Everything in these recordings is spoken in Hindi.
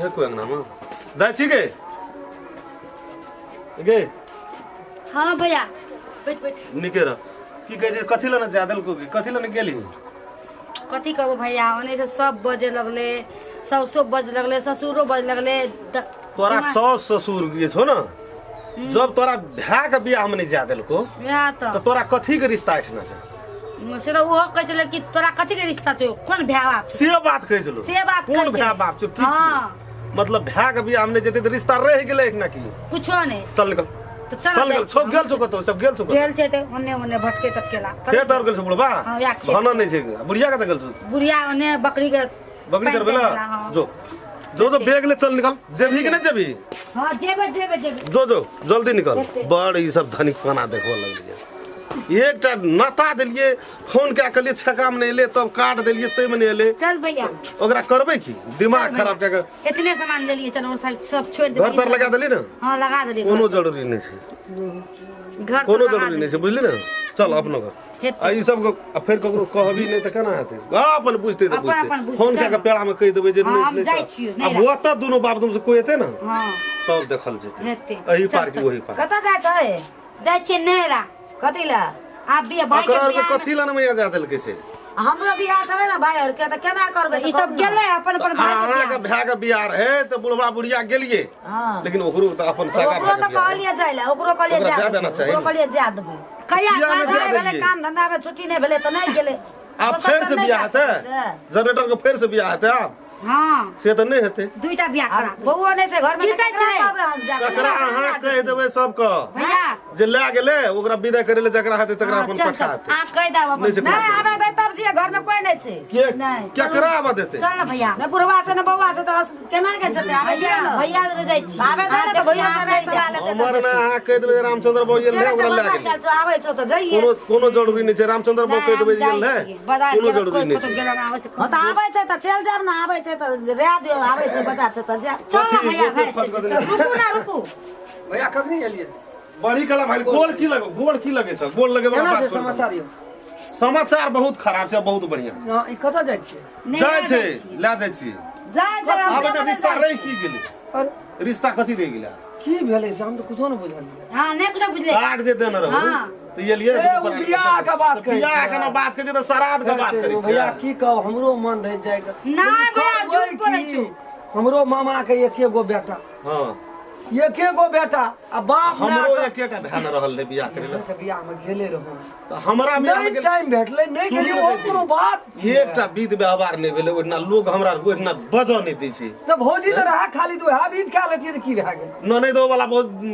से कोई अंगना में दै छी गे गे हां भैया बैठ बैठ निके रह की कहे जे कथि ल न जादल को कथि ल न गेली कथी कहबो भैया ओने से सब बजे लगले सौसो बज लगले ससुरो बज लगले तोरा सास ससुर ये छो ना जब तोरा भाई के बियाह में नहीं जादल को या तो तोरा कथि के रिश्ता ऐठना से से तो वो कह चले कि तोरा कथी के रिश्ता छो कोन भाई बाप से बात कह चलो से बात कोन भाई बाप छो की मतलब भाई के बियाह में जेते तो रिश्ता रह गेले ऐठना की कुछो नहीं चल निकल तो चल गेल छो गेल छो कतो सब गेल छो गेल छै ते ओने ओने भटके तकेला के दर गेल छो बुढ़बा हां या भाना नहीं छै बुढ़िया के गेल छो बुढ़िया ओने बकरी के बेला जो जो तो बेग ले चल निकल जेबी कि नहीं जेबी हां जेबे जेबे जेबे जो जो जल्दी निकल बड़ ई सब धनिक खाना देखो लगलिए एकटा नाता देलिए फोन क्या कलिए छका में एले तब काट देलिए तै में एले चल भैया ओकरा करबै की दिमाग खराब के इतने सामान लेलिए चलो सब छोड़ दे घर पर लगा देली ना हां लगा देली कोनो जरूरी नहीं है घर कोनो जरूरी नहीं है बुझली ना चल अपनो घर आ ई सब को फिर ककरो कहबी नहीं त केना हेतै अपन बुझते त बुझते फोन के पेड़ा में कह देबै जे नहीं अब वो त दोनों बाप तुम से कोई हेतै ना हां तब देखल जेतै एही पार की वही पार कत जा छै जाय छै नेरा कथि ला आप भी भाई के बियाह कथि ला न मैया जा देल के से हमरो बियाह सब है ना भाई और के त केना करबै ई सब गेले अपन अपन भाई के बियाह रहे त बुढ़वा बुढ़िया गेलिए लेकिन ओकरो त अपन सगा भाई ओकरो त कहलिए जाइला ओकरो कहलिए जा देना चाहिए ओकरो कहलिए जा देबै कहिया भेले काम धंधा में छुट्टी नहीं भेले त नहीं गेले अब फिर से बियाह हेतै जनरेटर को फिर से बियाह हेतै अब हां से त नहीं हेतै दुईटा बियाह करा बउआ नै छै घर में ककरा अहाँ कह देबै सब क भैया जे ले गेले ओकरा विदा करे ले जकरा हेतै तकरा अपन पठा हेतै आ कह दाव अपन नहीं आबे दे तब से घर में कोई नहीं छै के केकरा आबे देतै चल भैया ने बुढ़वा छै ने बउआ छै त केना के छै भैया रे जाय छी आबे दे त भैया से नहीं सलाह लेते हमर ना अहाँ कह देबै रामचंद्र बाबू ले ओकरा ले गेले आबै छौ त जाइए कोनो जरूरी नहीं छै रामचंद्र बाबू कह देबै जे ले कोनो जरूरी नहीं छै हां त आबै छै त चल जाब ना आबै छै त रे दियो आबै छै बच्चा छै त जा चल भैया रुकू ना रुकू भैया कखनी एलिए बड़ी कला भाई गोल की लगे छ गोल लगे वाला बात समाचार यो समाचार बहुत खराब छै बहुत बढ़िया हां ई कत जाय छी जाय छै ला जाय छी जाय आब त रिश्ता रह की गेलै और रिश्ता कथि रह गेलै की भेलै से हम त कुछो न बुझलिए हां नै कुछ बुझले काट जे देन रहू तो ये लिए बियाह का बात करै बियाह के बात करे त श्राद्ध के बात करै भैया की कहू हमरो मन रह जाएगा ना भैया झूठ बोलै छी हमरो मामा के एके गो बेटा हां एके गो बेटा आ बाप हमरो एकेटा भाई न रहल रे बियाह करे ले बियाह में गेले रहू त हमरा बियाह में टाइम भेटले नहीं गेली ओकरो बात एकटा विध व्यवहार नहीं भेले ओना लोग हमरा ओना बजऽ नहीं दै छै त भौजी त रहा खाली तो हा विध क्या लेती त की भए गेल न नहीं दो वाला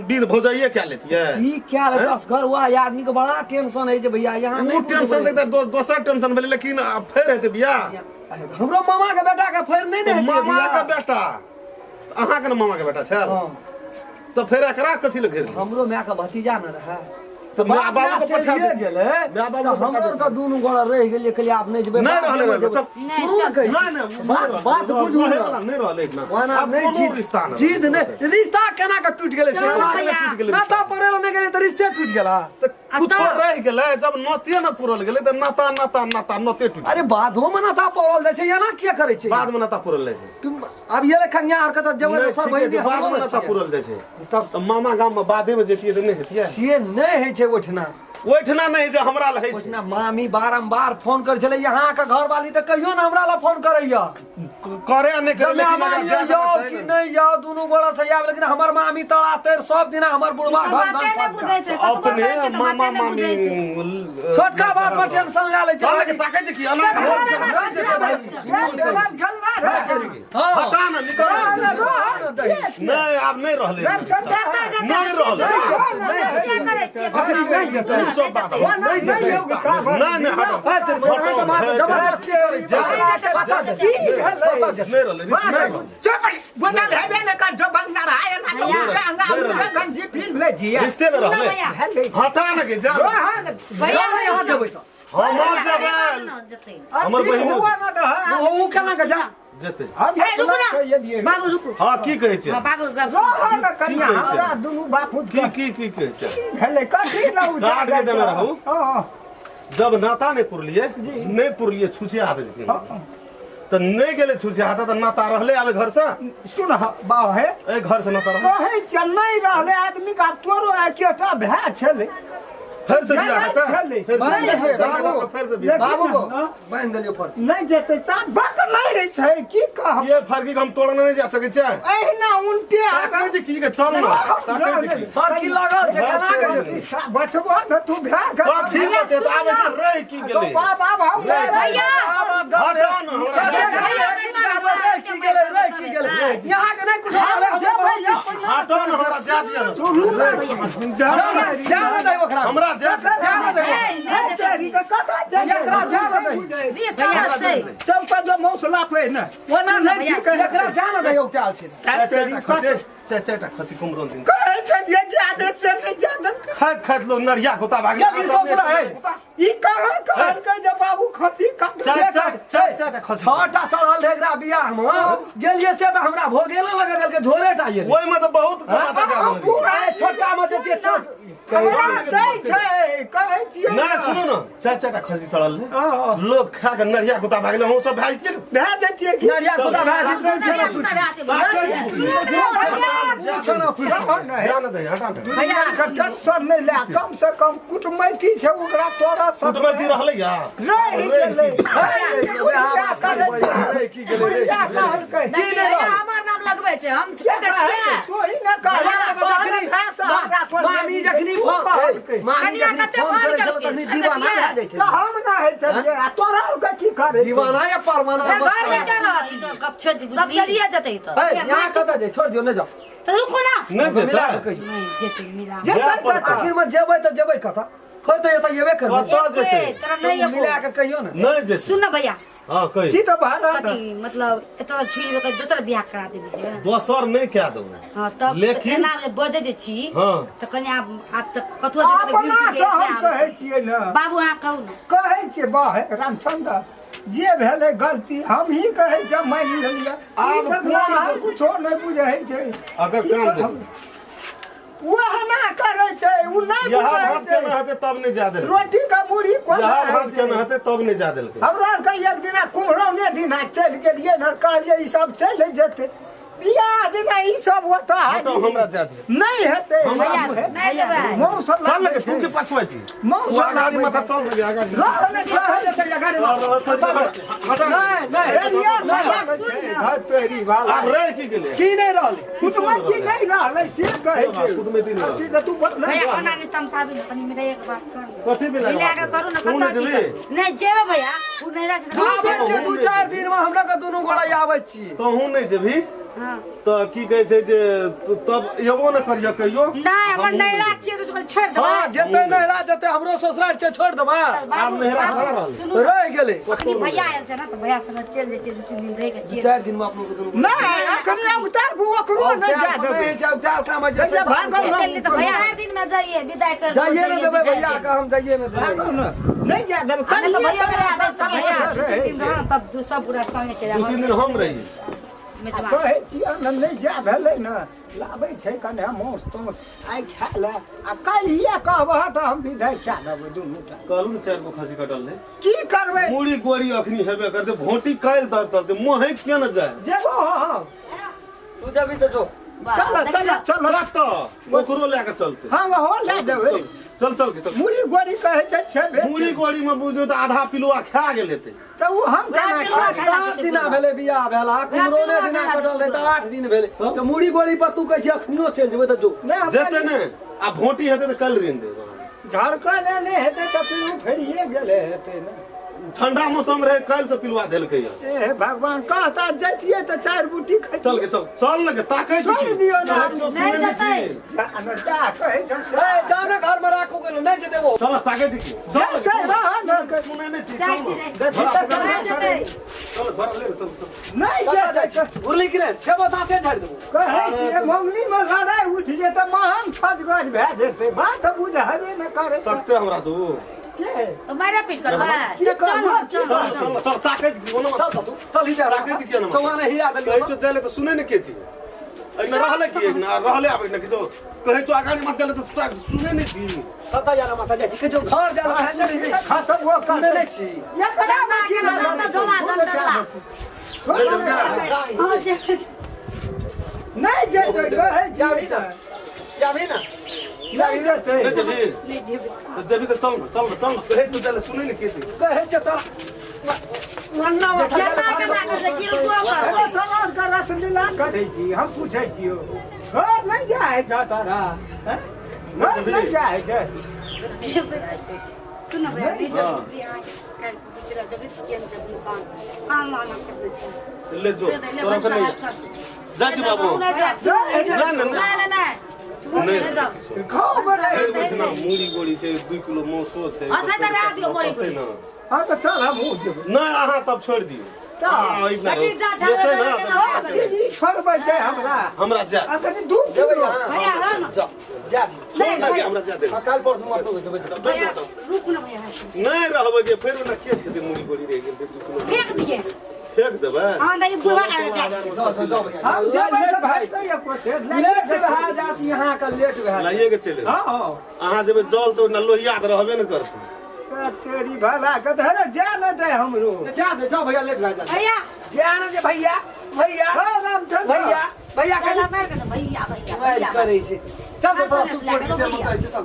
विध भौजाइए क्या लेती है की क्या ले 10 घर हुआ आदमी के बड़ा टेंशन है जे भैया यहां नहीं टेंशन देता दोसर टेंशन भेले लेकिन फेर हेते बियाह हमरो मामा के बेटा के फेर नहीं ने मामा के बेटा अहाँ के मामा के बेटा छै तो फिर एकरा कथि ल घेर हमरो माय का भतीजा न रहा तो मां बाबू को पठा गेले मां बाबू हमरो का दोनों गोड़ा रह गेले के आप नहीं जेबे नहीं रहले शुरू न कहि नहीं बात बुझू नहीं रहले इतना अब नहीं रिश्ता जीद ने रिश्ता केना का टूट गेले से नाता परेलो नहीं गेले त रिश्ता टूट गेला कुछ रह गेले जब नतिए न पुरल गेले त नाता नते टूट अरे बादो में नाता पड़ल जाय छै या ना के करे छै बाद में नाता पुरल जाय छै तुम अब ये लखनिया हरकत जबरदस्त सब भई बाद में नाता पुरल जाय छै तब मामा गांव में बादे में जेतिए त नहीं हेतिए से नहीं है छै ओठना ओठना नहीं जे हमरा लहै छै ओठना मामी बारंबार फोन कर छले यहां का घर वाली त कहियो ना हमरा ला फोन करैया करे नहीं करे लेकिन जाओ कि नहीं जाओ दोनों गोड़ा से आब लेकिन हमर मामी तड़ा तेर सब दिन हमर बुढ़वा घर अपने मामा मामी छोटका बात पर टेंशन ले ले छै के ताके जे की अना हटा ना निकल नहीं आप नहीं रहले नहीं रहले सब बात नहीं नहीं जबरदस्ती नहीं रहले रिश्ते में रहले हटा ना के जा हमर बहिन वो केना के जा जेते बाबू रुकू हां की कहै छै बाबू हमरा दुनु बापू की कहै छै भेले कथि लाउ काट के देने रहू जब नाता नहीं पुरलिए छुछे हाथ देते तो नहीं गेले छुचे हाथा तो नाता रहले आवे घर से सुन बाव है ए घर से नाता रहले कहे चेन्नई रहले आदमी का तोरो एकेटा भै छले फिर से बियाह होता फिर से बियाह बाबू को बांध देलियो पर नहीं जेते चार बात नहीं रही है की कह ये फर्की हम तोड़ने नहीं जा सके छै एहिना उल्टे ताके जी की के चल ना ताके जी फर्की लागल छै केना के जेती बचबो न तू भै कर बात ठीक है तो आवे के रह की गेले बाबा हम भैया हटा ना की गेले यहां के नहीं कुछ हटा ना हमरा जा दिया जाने दे ओकरा हमरा जाने दे तेरी का कथा एकरा जाने दे भैया से चौका जो मौसला पे न वना नहीं ठीक है एकरा जाने दे ओ चाल छै तेरी कथा चाचा खसी कुमरन दिन कहे छै ये ज्यादा से नहीं ज्यादा खात लो नरिया कोता भाग ये सोचला है ई कहां कहन के जब बाबू खसी काट चाचा खसी छटा चढ़ल है एकरा बियाह में गेलिए से त हमरा भोगेला लगा के झोरे टा ये ओइ में तो बहुत कमाता जा पूरा छोटका में जे छोट हमरा दै छै कहे छियै ना सुनो ना चाचा खसी चढ़ल लोग खा के नरिया कोता भागले हम सब भाग छियै भै जतिए कि नरिया कोता जान दे हटा दे भैया का टेंशन नहीं ले कम से कम कुटमैती छै ओकरा तोरा सब कुटमैती रहले या नहीं गेले की गेले रे हमर नाम लगबै छै हम देखिए तोरी न कह मामी जखनी मामी जखनी फोन करे छल तखनी दीवाना भए जाइ छै हम ना है चलिए तोरा के की करे दीवाना या परमाना घर में क्या रहत सब छोड़ दी सब चलिए जतै तो यहां कत जे छोड़ दियो न जाओ तो रुको ना नहीं देता नहीं जेते मिला जेते आखिर में जेबै त जेबै कथा खोज दे त येबे कर बता देते तेरा नहीं मिला के कहियो न नहीं देते सुन ना भैया हां कहि छी तो भाड़ा कथी मतलब एतो छी के दूसरा बियाह करा देबी से दोसर नहीं क्या दो हां तब लेकिन- एना बजे जे छी हां तो कन्या आप तक कथो जे अपना से हम कहे छियै न बाबू अहाँ कहू ना कहे छियै बाह रामचंद्र जे भेले गलती हम ही कहे छ मान लेलिए आब कोन कुछो नहीं बुझे छै अगर काम दे वह ना करे छै उ नहीं यह बुझे भात के न हते तब नहीं जा दे रोटी का मुड़ी कोन यह भात के न हते तब नहीं जा दे हमरा के एक दिना कुम्हरौने दिना चल गेलिए न कहलिए ई सब चल जेते बियाह दिना ई सब होता है तो हमरा जा दे नहीं हेते भैया नहीं देबै मौसम चल लगे तुम के पछुआ छी मौसम गाड़ी माथा चल लगे आगा नहीं नहीं तेरी वाला अब रह की गेले की नहीं रहल कुटमैती नहीं रहले से कहे छै कुटमैती नहीं ठीक है तू भैया खाना ने तमसाबी न कनी मेरा एक बात कर कथी में मिला के करू ना तू कता नहीं देबे की नहीं जेबे भैया उ नहीं रख आबै छै 2-4 दिन में हमरा के दोनों गोड़ा आबै छी तो हूं नहीं जेबी हां तो की कहे छै जे तब एबो न करियो कहियो नहीं हमर नहीं राख छियै तो छोड़ दे हां जते नहरा जते हमरो ससुराल छै छोड़ देबा आब नहरा कहाँ रहल सुनू ना, रह गेले अखनी भैया आयल छै ना तो भैया संग चल जे छै 2-3 दिन रह के चल 4 दिन में आप लोग के दोनों नहीं अखनी उतार बुकरो नहीं जा देबे चाल काम जैसे जैसे भागल चल तो भैया 4 दिन में जाइए विदाई कर जाइए ना देबे भैया का हम जाइए ना भागो देबे न नहीं जा देबे कल तो भैया कल आबै सब भैया तब दू सब पूरा संगे चला दू तीन दिन हम रही कहे छियै न नहीं जा भेले न लाबै छै कने मौस तोस आइ खा ले आ कहिया कहबह त हम विदाई खा देबै दुनू टा कहलू 4 गो खसी कटल ने की करबै मुड़ी गोड़ी अखनी हेबे करते भोटी काल दर चलते मोहे किया न जाए जेबो हम तू जबी तो जो चल चल चल तो ओकरो लेके चलते हां वो ले जेबै चल चल के चल मुड़ी गोड़ी कहे छै छेबे मुड़ी गोड़ी में बुझो तो आधा पिलुआ खा गेल हेते त उ हम केना खा 7 दिन भेले बियाह भेला कुमरोने दिना कटल रहे त 8 दिन भेले तो मुड़ी गोड़ी पर तू कह छी अखनियो चल जेबै त जो नहीं जेते ने आ भोटी हेते तो कल रिन दे झारखंड ने हेते त पिलू फेरिए गेले हेते न ठंडा मौसम रहे कल से पिलुआ देलकै ए भगवान कहता जतिए त 4 बूटी खैती चल के चल लगे ताकै छोड़ दियो ना नहीं जतै जान जा कहे छ ए जाने घर में राखो गेलो नहीं जेते वो चल ताकै छी चल के रह न के सुने नहीं छी जाई छी जतै चल घर ले चल नहीं जा उरली कि नहीं छे बताते झाड़ देबो कहे छियै मंगनी में लड़ाई उठ जे त महान फजगज भए जेतै बात बुझाबे न करे सकते हमरा से वो के तो मारा पीट कर चल चल चल चल ताकै छी ओनो चल तू चल ही जा राखे छी केना चौहाने हिला कहे देलियो तो चले तो सुने नहीं के छी न रहले की न रहले आबे न कि जो कहे तो आगाड़ी मत चले तो सुने नहीं छी तता जाना माता जा के जो घर जाला सुने नहीं खत्म वो सुने कर नहीं छी ये करा ना के ना जमा जंगला नहीं जेबै कहे जाबी ना जाबी ना नहीं जेतै नहीं जबी तो जबी तो चल कहे तो चल सुने नहीं खेती कहे छ तोरा वन्ना में केना केना कर की रुपया अरे तोहर का रसलीला करै छी हम पूछै छियो घर नहीं जाए छ तोरा घर नहीं जाए छ सुन भैया जब कल गुजरा जब के जब कान माना कर दे ले दो तोरा के नहीं जा जी बाबू ना नहीं खाओ बड़े मुड़ी गोड़ी छै 2 किलो मौसो छै अच्छा त रा दियो मोरी को हां तो चल हम हो जेबै नहीं अहाँ तब छोड़ दियो छोड़बै छै हमरा जा अखनी दूध जेबै भैया हां जा जा नहीं भैया हमरा जा दे काल परसों मत जेबै भैया रुक ना भैया नहीं रहबै जे फेर ना के छै मुड़ी गोड़ी रह गेल 2 किलो फेंक दिए फेंक देबै हां नहीं बुढ़ा कर जा हम जेबै लेट भाई भाई लेट भा जात यहाँ का लेट भा लाइए के चले हां अहाँ जेबै जल तो न लोहिया त रहबे न करतै तेरी भला कधर जा न दे हमरो जा दे जाओ भैया लेट भा जा भैया जान दे भैया भैया हां रामचंद्र भैया भैया कहला मार के भैया भैया करे छै चल तो सुपर के चल चल